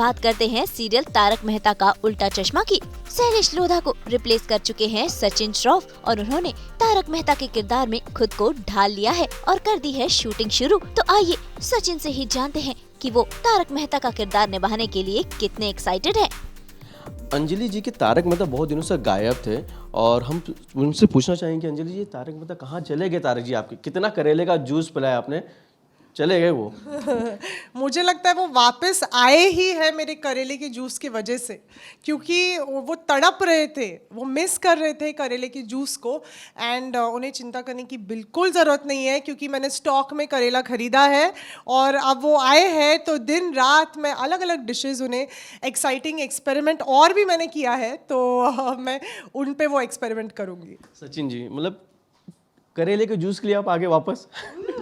बात करते हैं सीरियल तारक मेहता का उल्टा चश्मा की। शैलेश लोधा को रिप्लेस कर चुके हैं सचिन श्रॉफ और उन्होंने तारक मेहता के किरदार में खुद को ढाल लिया है और कर दी है शूटिंग शुरू। तो आइए सचिन से ही जानते हैं कि वो तारक मेहता का किरदार निभाने के लिए कितने एक्साइटेड हैं। अंजलि जी के तारक मेहता बहुत दिनों से गायब थे और हम उनसे पूछना चाहेंगे, अंजलि जी तारक मेहता कहाँ चले गए? तारक जी आपके कितना करेले का जूस पिलाया आपने, चले गए वो? मुझे लगता है वो वापस आए ही है मेरे करेले के जूस की वजह से, क्योंकि वो तड़प रहे थे, वो मिस कर रहे थे करेले के जूस को। एंड उन्हें चिंता करने की बिल्कुल ज़रूरत नहीं है, क्योंकि मैंने स्टॉक में करेला ख़रीदा है और अब वो आए हैं तो दिन रात मैं अलग अलग डिशेस, उन्हें एक्साइटिंग एक्सपेरिमेंट और भी मैंने किया है, तो मैं उन पे वो एक्सपेरिमेंट करूँगी। सचिन जी मतलब करेले के जूस के लिए आप आगे वापस?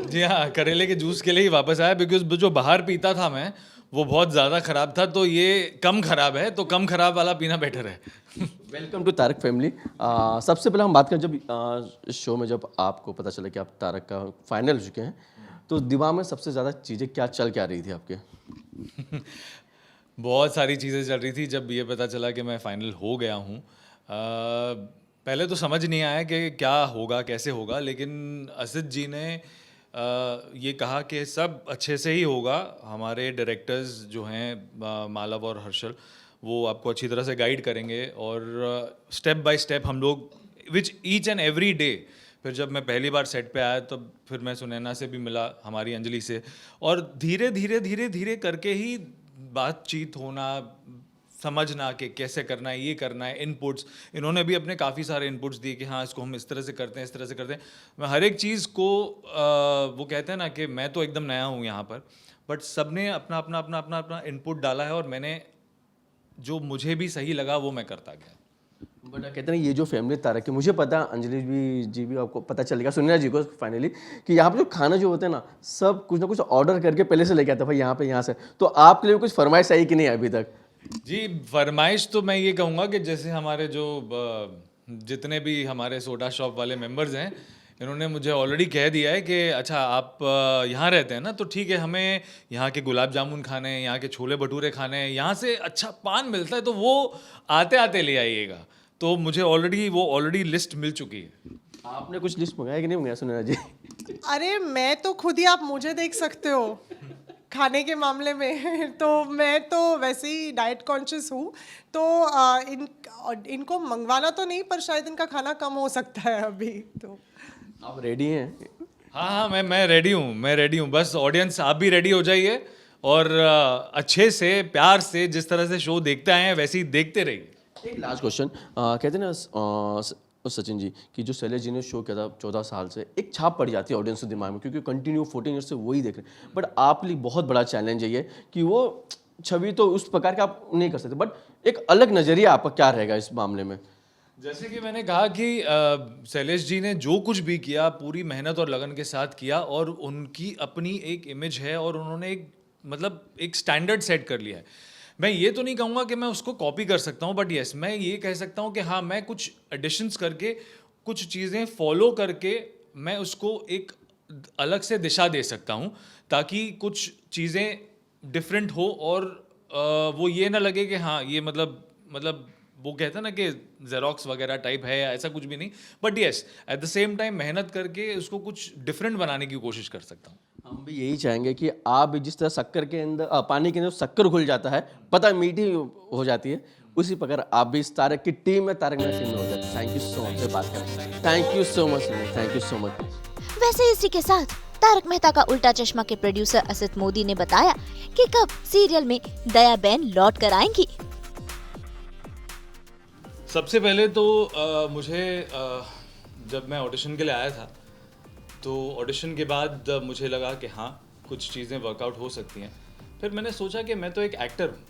जी हाँ, करेले के जूस के लिए ही वापस आया, बिकॉज जो बाहर पीता था मैं वो बहुत ज़्यादा ख़राब था, तो ये कम ख़राब है, तो कम ख़राब वाला पीना बेटर है। Welcome to Tarak family. सबसे पहले हम बात करें, जब शो में जब आपको पता चला कि आप तारक का फाइनल हो चुके हैं, तो दिमाग में सबसे ज़्यादा चीज़ें क्या चल के आ रही थी आपके? बहुत सारी चीज़ें चल रही थी जब ये पता चला कि मैं फाइनल हो गया हूँ। पहले तो समझ नहीं आया कि क्या होगा, कैसे होगा, लेकिन असित जी ने ये कहा कि सब अच्छे से ही होगा। हमारे डायरेक्टर्स जो हैं मालव और हर्षल, वो आपको अच्छी तरह से गाइड करेंगे और स्टेप बाय स्टेप हम लोग which each and every day. फिर जब मैं पहली बार सेट पे आया तब फिर मैं सुनैना से भी मिला, हमारी अंजलि से, और धीरे धीरे धीरे धीरे करके ही बातचीत होना, समझना कि कैसे करना है, ये करना है, इनपुट्स। इन्होंने भी अपने काफ़ी सारे इनपुट्स दिए कि हाँ इसको हम इस तरह से करते हैं, इस तरह से करते हैं। मैं हर एक चीज़ को वो कहते हैं ना कि मैं तो एकदम नया हूँ यहाँ पर, बट सबने अपना अपना अपना अपना अपना इनपुट डाला है और मैंने जो मुझे भी सही लगा वो मैं करता गया। बट कहते हैं ये जो फैमिली तारक की, मुझे पता अंजलि जी भी आपको पता चल गया, सुनैना जी को फाइनली, कि यहाँ पे जो खाना जो होता है ना, सब कुछ ना कुछ ऑर्डर करके पहले से लेके आता भाई यहाँ पे, यहाँ से। तो आपके लिए कुछ फरमाइश आई कि नहीं अभी तक? जी, फरमाइश तो मैं ये कहूँगा कि जैसे हमारे जो जितने भी हमारे सोडा शॉप वाले मेंबर्स हैं, इन्होंने मुझे ऑलरेडी कह दिया है कि अच्छा आप यहाँ रहते हैं ना, तो ठीक है, हमें यहाँ के गुलाब जामुन खाने हैं, यहाँ के छोले भटूरे खाने हैं, यहाँ से अच्छा पान मिलता है, तो वो आते आते ले आइएगा। तो मुझे ऑलरेडी लिस्ट मिल चुकी है। आपने कुछ लिस्ट मंगाया कि नहीं मंगाया सुनैना जी? अरे मैं तो खुद ही, आप मुझे देख सकते हो खाने के मामले में तो मैं तो वैसे ही डाइट कॉन्शियस हूँ, तो इनको मंगवाना तो नहीं, पर शायद इनका खाना कम हो सकता है अभी। तो आप रेडी हैं? हाँ, मैं रेडी हूँ, मैं रेडी हूँ। बस ऑडियंस आप भी रेडी हो जाइए और अच्छे से प्यार से जिस तरह से शो देखते आए हैं वैसे ही देखते रहिए। एक लास्ट क्वेश्चन, कहते हैं ना सचिन जी कि जो शैलेश जी ने शो किया था 14 साल से, एक छाप पड़ जाती है ऑडियंस के दिमाग में, क्योंकि कंटिन्यू 14 ईयर्स से वही देख रहे हैं। बट आप लिए बहुत बड़ा चैलेंज है ये कि वो छवि तो उस प्रकार का आप नहीं कर सकते, बट एक अलग नज़रिया आपका क्या रहेगा इस मामले में? जैसे कि मैंने कहा कि शैलेश जी ने जो कुछ भी किया पूरी मेहनत और लगन के साथ किया, और उनकी अपनी एक इमेज है और उन्होंने एक स्टैंडर्ड सेट कर लिया है। मैं ये तो नहीं कहूँगा कि मैं उसको कॉपी कर सकता हूँ, बट यस मैं ये कह सकता हूँ कि हाँ, मैं कुछ एडिशंस करके, कुछ चीज़ें फॉलो करके मैं उसको एक अलग से दिशा दे सकता हूँ, ताकि कुछ चीज़ें डिफरेंट हो और वो ये ना लगे कि हाँ ये मतलब वो कहते हैं ना कि जेरोक्स वगैरह टाइप है, ऐसा कुछ भी नहीं। But yes at the same time मेहनत करके उसको कुछ डिफरेंट बनाने की कोशिश कर सकता हूँ। हम भी यही चाहेंगे कि आप भी जिस तरह शक्कर के अंदर पानी के अंदर शक्कर घुल जाता है, पता मीठी हो जाती है, उसी प्रकार आप भी इस तारक की टीम में, तारक मेहता टीम में हो जाते हैं। थैंक यू सो मच बात करें। Thank you so much, thank you so much. वैसे इसी के साथ तारक मेहता का उल्टा चश्मा के प्रोड्यूसर असित मोदी ने बताया कि कब सीरियल में दया बहन लौट कर आएंगी। सबसे पहले तो मुझे जब मैं ऑडिशन के लिए आया था, तो ऑडिशन के बाद मुझे लगा कि हाँ कुछ चीज़ें वर्कआउट हो सकती हैं। फिर मैंने सोचा कि मैं तो एक एक्टर हूँ,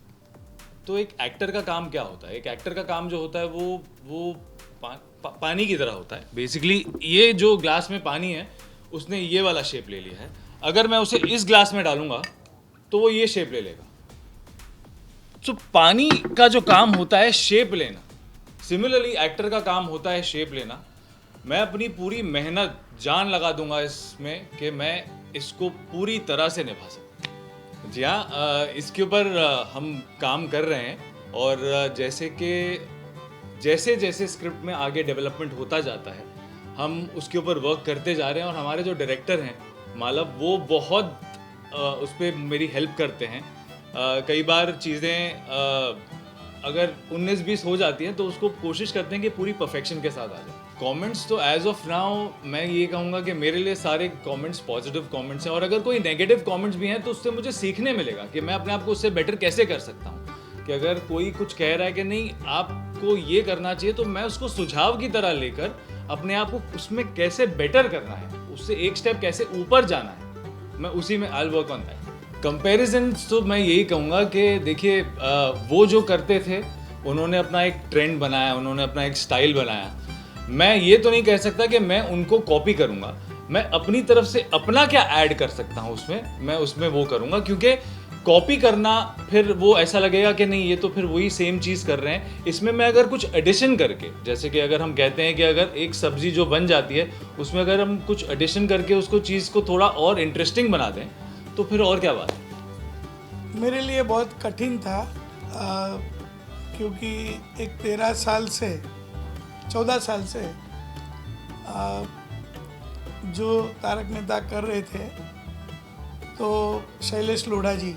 तो एक एक्टर का काम क्या होता है? एक एक्टर का काम जो होता है वो पानी की तरह होता है। बेसिकली ये जो ग्लास में पानी है उसने ये वाला शेप ले लिया है, अगर मैं उसे इस ग्लास में डालूंगा तो वो ये शेप ले लेगा। तो पानी का जो काम होता है शेप लेना, सिमिलरली एक्टर का काम होता है शेप लेना। मैं अपनी पूरी मेहनत जान लगा दूंगा इसमें कि मैं इसको पूरी तरह से निभा सकूं। जी हाँ, इसके ऊपर हम काम कर रहे हैं और जैसे कि जैसे जैसे स्क्रिप्ट में आगे डेवलपमेंट होता जाता है हम उसके ऊपर वर्क करते जा रहे हैं और हमारे जो डायरेक्टर हैं मालव वो बहुत उस पर मेरी हेल्प करते हैं। कई बार चीज़ें अगर 19-20 हो जाती हैं तो उसको कोशिश करते हैं कि पूरी परफेक्शन के साथ आ जाए। कमेंट्स तो एज ऑफ नाउ मैं ये कहूँगा कि मेरे लिए सारे कमेंट्स पॉजिटिव कमेंट्स हैं और अगर कोई नेगेटिव कमेंट्स भी हैं तो उससे मुझे सीखने मिलेगा कि मैं अपने आप को उससे बेटर कैसे कर सकता हूँ। कि अगर कोई कुछ कह रहा है कि नहीं आपको ये करना चाहिए तो मैं उसको सुझाव की तरह लेकर अपने आप को उसमें कैसे बेटर करना है, उससे एक स्टेप कैसे ऊपर जाना है, मैं उसी में I work on that. Comparison तो मैं यही कहूँगा कि देखिए वो जो करते थे उन्होंने अपना एक ट्रेंड बनाया, उन्होंने अपना एक स्टाइल बनाया। मैं ये तो नहीं कह सकता कि मैं उनको कॉपी करूँगा, मैं अपनी तरफ से अपना क्या ऐड कर सकता हूँ उसमें, मैं उसमें वो करूँगा। क्योंकि कॉपी करना फिर वो ऐसा लगेगा कि नहीं ये तो फिर वही सेम चीज़ कर रहे हैं। इसमें मैं अगर कुछ एडिशन करके, जैसे कि अगर हम कहते हैं कि अगर एक सब्ज़ी जो बन जाती है उसमें अगर हम कुछ एडिशन करके उसको चीज़ को थोड़ा और इंटरेस्टिंग बना दें तो फिर और क्या बात है। मेरे लिए बहुत कठिन था क्योंकि एक 13 साल से 14 साल से जो तारक मेहता कर रहे थे तो शैलेश लोढ़ा जी,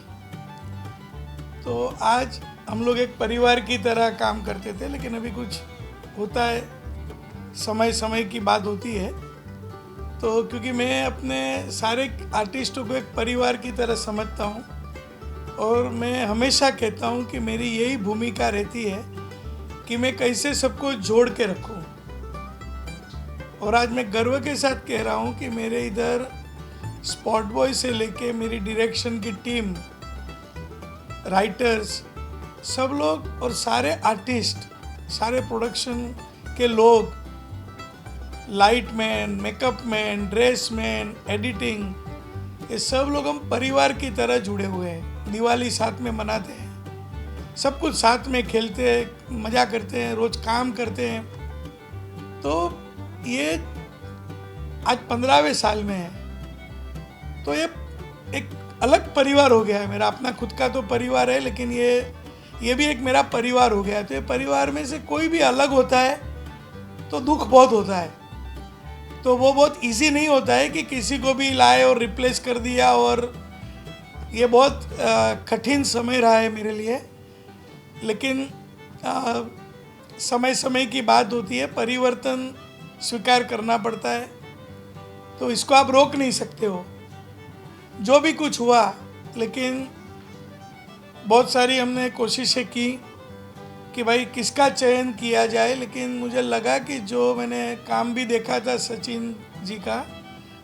तो आज हम लोग एक परिवार की तरह काम करते थे। लेकिन अभी कुछ होता है, समय समय की बात होती है, तो क्योंकि मैं अपने सारे आर्टिस्टों को एक परिवार की तरह समझता हूँ और मैं हमेशा कहता हूँ कि मेरी यही भूमिका रहती है कि मैं कैसे सबको जोड़ के रखूँ। और आज मैं गर्व के साथ कह रहा हूँ कि मेरे इधर स्पॉट बॉय से लेके मेरी डायरेक्शन की टीम, राइटर्स, सब लोग और सारे आर्टिस्ट, सारे प्रोडक्शन के लोग, light man, makeup man, dress man, editing, ये सब लोग हम परिवार की तरह जुड़े हुए हैं। दिवाली साथ में मनाते हैं, सब कुछ साथ में खेलते हैं, मज़ा करते हैं, रोज़ काम करते हैं। तो ये आज 15वें साल में है, तो ये एक अलग परिवार हो गया है। मेरा अपना खुद का तो परिवार है, लेकिन ये भी एक मेरा परिवार हो गया है। तो ये परिवार में से कोई भी अलग होता है तो दुख बहुत होता है। तो वो बहुत इजी नहीं होता है कि किसी को भी लाए और रिप्लेस कर दिया, और ये बहुत कठिन समय रहा है मेरे लिए। लेकिन समय समय की बात होती है, परिवर्तन स्वीकार करना पड़ता है, तो इसको आप रोक नहीं सकते हो। जो भी कुछ हुआ, लेकिन बहुत सारी हमने कोशिशें की कि भाई किसका चयन किया जाए। लेकिन मुझे लगा कि जो मैंने काम भी देखा था सचिन जी का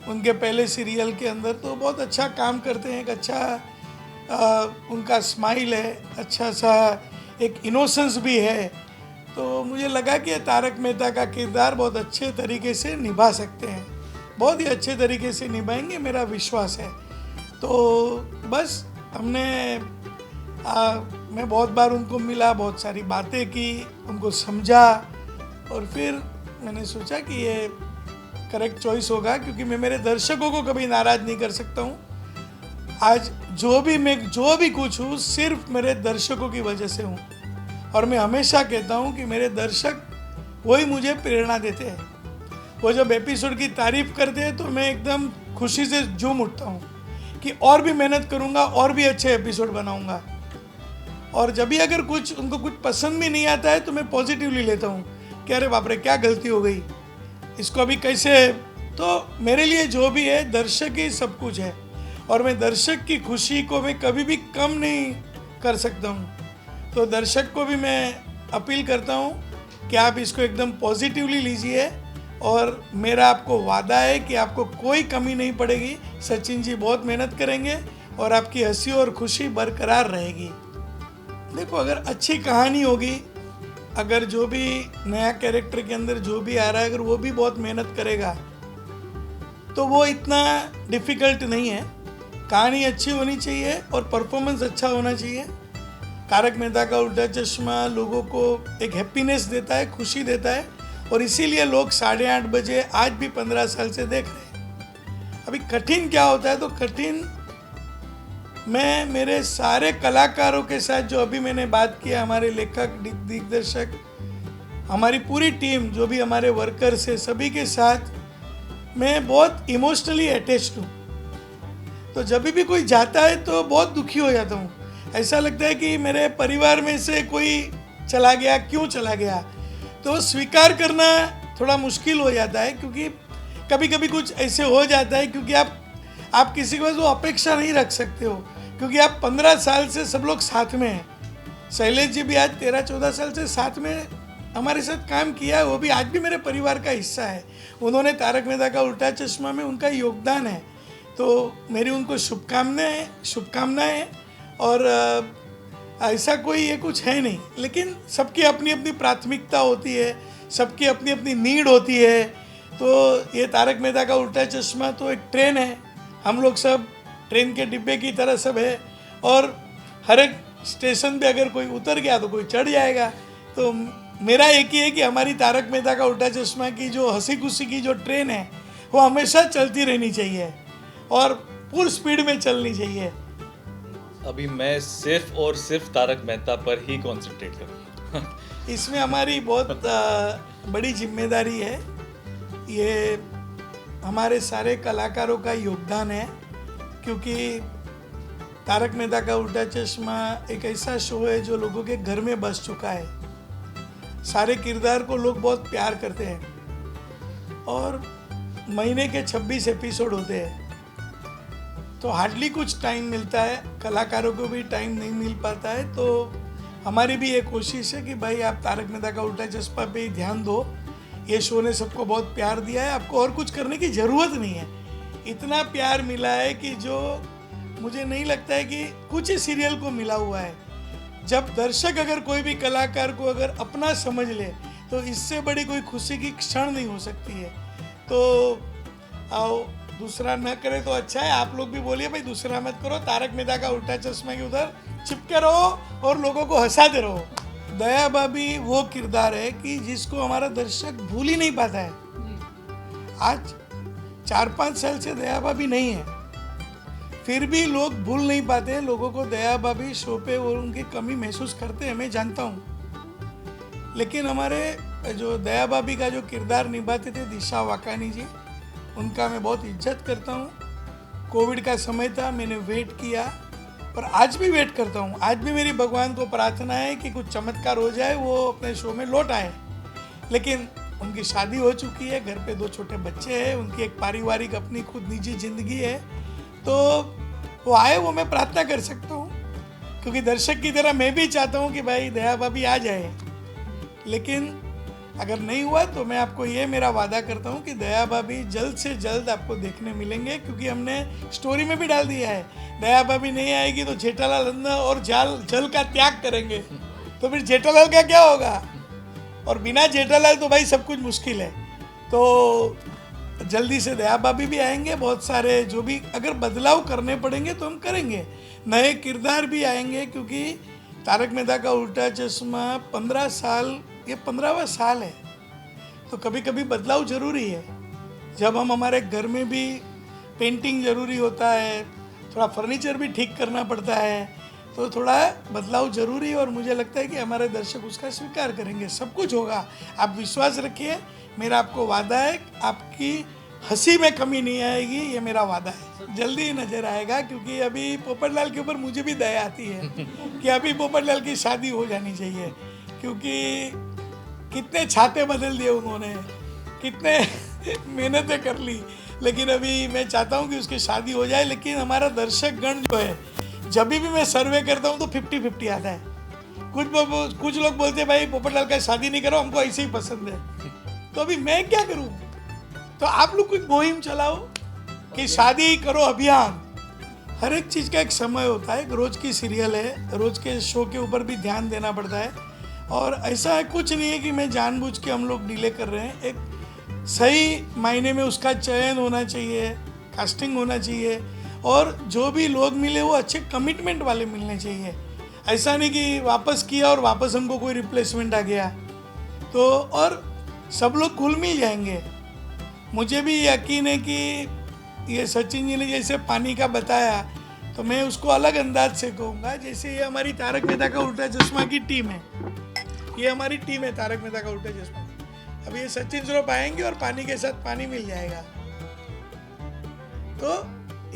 उनके पहले सीरियल के अंदर, तो बहुत अच्छा काम करते हैं, एक अच्छा उनका स्माइल है, अच्छा सा एक इनोसेंस भी है। तो मुझे लगा कि तारक मेहता का किरदार बहुत अच्छे तरीके से निभा सकते हैं, बहुत ही अच्छे तरीके से निभाएंगे, मेरा विश्वास है। तो बस हमने मैं बहुत बार उनको मिला, बहुत सारी बातें की, उनको समझा, और फिर मैंने सोचा कि ये करेक्ट चॉइस होगा, क्योंकि मैं मेरे दर्शकों को कभी नाराज़ नहीं कर सकता हूँ। आज जो भी कुछ हूँ सिर्फ मेरे दर्शकों की वजह से हूँ, और मैं हमेशा कहता हूँ कि मेरे दर्शक वही मुझे प्रेरणा देते हैं। वो जब एपिसोड की तारीफ करते हैं तो मैं एकदम खुशी से झूम उठता हूँ कि और भी मेहनत करूँगा, और भी अच्छे एपिसोड बनाऊँगा। और जब भी अगर उनको कुछ पसंद भी नहीं आता है तो मैं पॉजिटिवली लेता हूँ कि अरे बाप रे क्या गलती हो गई, इसको अभी कैसे। तो मेरे लिए जो भी है दर्शक ही सब कुछ है, और मैं दर्शक की खुशी को मैं कभी भी कम नहीं कर सकता हूँ। तो दर्शक को भी मैं अपील करता हूँ कि आप इसको एकदम पॉजिटिवली लीजिए, और मेरा आपको वादा है कि आपको कोई कमी नहीं पड़ेगी। सचिन जी बहुत मेहनत करेंगे और आपकी हंसी और खुशी बरकरार रहेगी। देखो, अगर अच्छी कहानी होगी, अगर जो भी नया कैरेक्टर के अंदर जो भी आ रहा है, अगर वो भी बहुत मेहनत करेगा तो वो इतना डिफ़िकल्ट नहीं है। कहानी अच्छी होनी चाहिए और परफॉर्मेंस अच्छा होना चाहिए। तारक मेहता का उल्टा चश्मा लोगों को एक हैप्पीनेस देता है, खुशी देता है, और इसीलिए लोग 8:30 बजे आज भी 15 साल से देख रहे हैं। अभी कठिन क्या होता है, तो कठिन मैं मेरे सारे कलाकारों के साथ जो अभी मैंने बात किया, हमारे लेखक, दिग्दर्शक, हमारी पूरी टीम, जो भी हमारे वर्कर्स है, सभी के साथ मैं बहुत इमोशनली अटैच्ड हूँ। तो जब भी कोई जाता है तो बहुत दुखी हो जाता हूँ। ऐसा लगता है कि मेरे परिवार में से कोई चला गया, क्यों चला गया। तो स्वीकार करना थोड़ा मुश्किल हो जाता है, क्योंकि कभी कभी कुछ ऐसे हो जाता है, क्योंकि आप किसी के पास वो अपेक्षा नहीं रख सकते हो, क्योंकि आप 15 साल से सब लोग साथ में हैं। शैलेश जी भी आज 13-14 साल से साथ में हमारे साथ काम किया है, वो भी आज भी मेरे परिवार का हिस्सा है। उन्होंने तारक मेहता का उल्टा चश्मा में उनका योगदान है, तो मेरी उनको शुभकामनाएं। और ऐसा कोई ये कुछ है नहीं, लेकिन सबकी अपनी अपनी प्राथमिकता होती है, सबकी अपनी अपनी नीड होती है। तो ये तारक मेहता का उल्टा चश्मा तो एक ट्रेन है, हम लोग सब ट्रेन के डिब्बे की तरह सब है, और हर एक स्टेशन पे अगर कोई उतर गया तो कोई चढ़ जाएगा। तो मेरा एक ही है कि हमारी तारक मेहता का उल्टा चश्मा की जो हंसी खुशी की जो ट्रेन है वो हमेशा चलती रहनी चाहिए और फुल स्पीड में चलनी चाहिए। अभी मैं सिर्फ और सिर्फ तारक मेहता पर ही कॉन्सेंट्रेट करूँ। इसमें हमारी बहुत बड़ी जिम्मेदारी है, ये हमारे सारे कलाकारों का योगदान है, क्योंकि तारक मेहता का उल्टा चश्मा एक ऐसा शो है जो लोगों के घर में बस चुका है। सारे किरदार को लोग बहुत प्यार करते हैं और महीने के 26 एपिसोड होते हैं, तो हार्डली कुछ टाइम मिलता है, कलाकारों को भी टाइम नहीं मिल पाता है। तो हमारी भी ये कोशिश है कि भाई आप तारक मेहता का उल्टा चश्मा पे ही ध्यान दो, ये शो ने सबको बहुत प्यार दिया है, आपको और कुछ करने की ज़रूरत नहीं है। इतना प्यार मिला है कि जो मुझे नहीं लगता है कि कुछ ही सीरियल को मिला हुआ है। जब दर्शक अगर कोई भी कलाकार को अगर अपना समझ ले तो इससे बड़ी कोई खुशी की क्षण नहीं हो सकती है। तो आओ, दूसरा न करे तो अच्छा है, आप लोग भी बोलिए भाई दूसरा मत करो, तारक मेहता का उल्टा चश्मा के उधर चिपके रहो और लोगों को हंसाते रहो। दया भाभी वो किरदार है कि जिसको हमारा दर्शक भूल ही नहीं पाता है। आज 4-5 साल से दया भाभी नहीं है, फिर भी लोग भूल नहीं पाते लोगों को। दया भाभी शो पे वो उनकी कमी महसूस करते हैं, मैं जानता हूँ। लेकिन हमारे जो दया भाभी का जो किरदार निभाते थे दिशा वाकानी जी, उनका मैं बहुत इज्जत करता हूँ। कोविड का समय था, मैंने वेट किया और आज भी वेट करता हूँ। आज भी मेरी भगवान को प्रार्थना है कि कुछ चमत्कार हो जाए, वो अपने शो में लौट आए। लेकिन उनकी शादी हो चुकी है, घर पे 2 छोटे बच्चे हैं, उनकी एक पारिवारिक अपनी खुद निजी जिंदगी है, तो वो आए, वो मैं प्रार्थना कर सकता हूँ, क्योंकि दर्शक की तरह मैं भी चाहता हूँ कि भाई दया भाभी आ जाए। लेकिन अगर नहीं हुआ तो मैं आपको ये मेरा वादा करता हूँ कि दया भाभी जल्द से जल्द आपको देखने मिलेंगे, क्योंकि हमने स्टोरी में भी डाल दिया है दया भाभी नहीं आएगी तो जेठालाल अन्न और जल का त्याग करेंगे, तो फिर जेठालाल का क्या होगा। और बिना जेठालाल तो भाई सब कुछ मुश्किल है। तो जल्दी से दया भाभी भी आएंगे, बहुत सारे जो भी अगर बदलाव करने पड़ेंगे तो हम करेंगे, नए किरदार भी आएंगे, क्योंकि तारक मेहता का उल्टा चश्मा 15 साल, ये 15वां साल है, तो कभी कभी बदलाव ज़रूरी है। जब हम हमारे घर में भी पेंटिंग ज़रूरी होता है, थोड़ा फर्नीचर भी ठीक करना पड़ता है, तो थोड़ा बदलाव ज़रूरी है। और मुझे लगता है कि हमारे दर्शक उसका स्वीकार करेंगे, सब कुछ होगा, आप विश्वास रखिए। मेरा आपको वादा है, आपकी हंसी में कमी नहीं आएगी, ये मेरा वादा है। जल्दी ही नज़र आएगा, क्योंकि अभी पोपटलाल के ऊपर मुझे भी दया आती है कि अभी पोपटलाल की शादी हो जानी चाहिए, क्योंकि कितने छाते बदल दिए उन्होंने, कितने मेहनतें कर ली, लेकिन अभी मैं चाहता हूँ कि उसकी शादी हो जाए। लेकिन हमारा दर्शक गण जो है, जब भी मैं सर्वे करता हूँ तो 50-50 आता है। कुछ लोग बोलते हैं भाई पोपटलाल का शादी नहीं करो, हमको ऐसे ही पसंद है। तो अभी मैं क्या करूँ, तो आप लोग कुछ मुहिम चलाओ कि शादी करो अभियान। हर एक चीज़ का एक समय होता है, रोज की सीरियल है, रोज के शो के ऊपर भी ध्यान देना पड़ता है। और ऐसा है कुछ नहीं है कि मैं जानबूझ के हम लोग डिले कर रहे हैं। एक सही मायने में उसका चयन होना चाहिए, कास्टिंग होना चाहिए, और जो भी लोग मिले वो अच्छे कमिटमेंट वाले मिलने चाहिए। ऐसा नहीं कि वापस किया और वापस हमको कोई रिप्लेसमेंट आ गया, तो और सब लोग घुल मिल जाएंगे। मुझे भी यकीन है कि ये सचिन जी ने जैसे पानी का बताया, तो मैं उसको अलग अंदाज से कहूँगा। जैसे ये हमारी तारक मेहता का उल्टा चश्मा की टीम है, ये हमारी टीम है तारक मेहता का उल्टा चश्मा। अब ये सचिन श्रॉफ आएंगे और पानी के साथ पानी मिल जाएगा। तो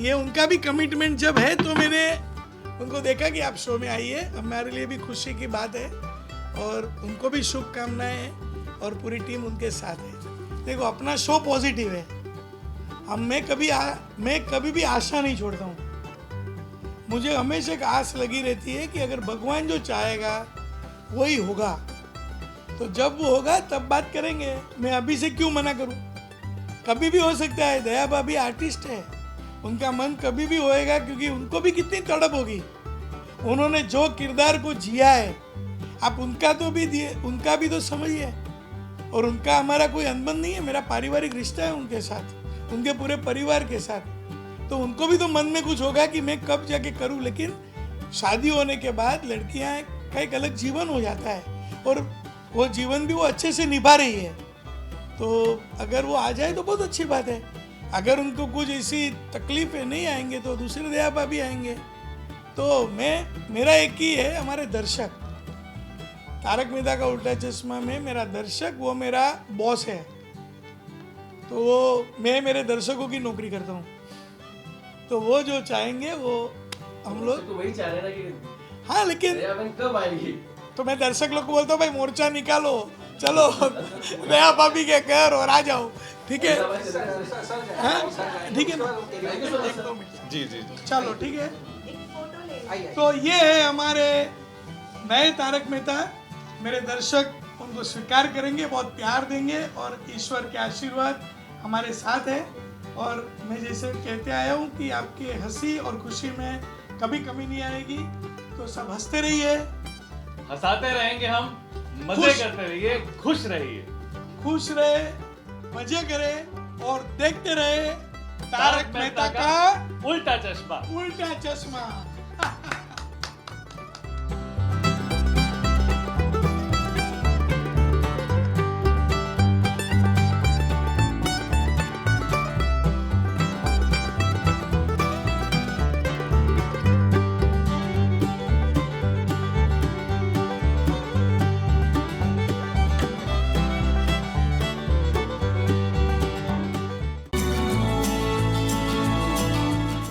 ये उनका भी कमिटमेंट जब है, तो मैंने उनको देखा कि आप शो में आइए, हमारे लिए भी खुशी की बात है और उनको भी शुभकामनाएं हैं और पूरी टीम उनके साथ है। देखो अपना शो पॉजिटिव है, मैं कभी भी आशा नहीं छोड़ता हूँ। मुझे हमेशा एक आस लगी रहती है कि अगर भगवान जो चाहेगा वही होगा, तो जब वो होगा तब बात करेंगे। मैं अभी से क्यों मना करूं? कभी भी हो सकता है। दया भाभी आर्टिस्ट है, उनका मन कभी भी होएगा, क्योंकि उनको भी कितनी तड़प होगी। उन्होंने जो किरदार को जिया है, आप उनका भी तो समझिए। और उनका हमारा कोई अनबन नहीं है, मेरा पारिवारिक रिश्ता है उनके साथ, उनके पूरे परिवार के साथ। तो उनको भी तो मन में कुछ होगा कि मैं कब जाके करूं। लेकिन शादी होने के बाद लड़कियां का एक अलग जीवन हो जाता है और वो जीवन भी वो अच्छे से निभा रही है। तो अगर वो आ जाए तो बहुत अच्छी बात है। अगर उनको कुछ ऐसी तकलीफें नहीं आएंगे तो दूसरे दया भाभी आएंगे। तो मेरा एक ही है, हमारे दर्शक, तारक मेहता का उल्टा चश्मा में मेरा दर्शक वो मेरा बॉस है। तो मैं मेरे दर्शकों की नौकरी करता हूँ, तो वो जो चाहेंगे वो हम लोग तो वही चाह रहे हैं ना कि हाँ, लेकिन दया बहन कब आएगी? तो मैं दर्शक लोग को बोलता हूँ भाई मोर्चा निकालो, चलो दया भाभी के घर और आ जाओ, ठीक है? हाँ, ठीक है ना? जी जी जी। चलो ठीक है। तो ये है हमारे नए तारक मेहता। मेरे दर्शक उनको स्वीकार करेंगे, बहुत प्यार देंगे और ईश्वर के आशीर्वाद हमारे साथ है। और मैं जैसे कहते आया हूँ कि आपकी हंसी और खुशी में कभी कमी नहीं आएगी। तो सब हंसते रहिए, हंसाते रहेंगे हम, मजे खुश। करते रहिए, खुश रहिए। खुश रहे, मजे करें और देखते रहे तारक मेहता का उल्टा चश्मा। उल्टा चश्मा।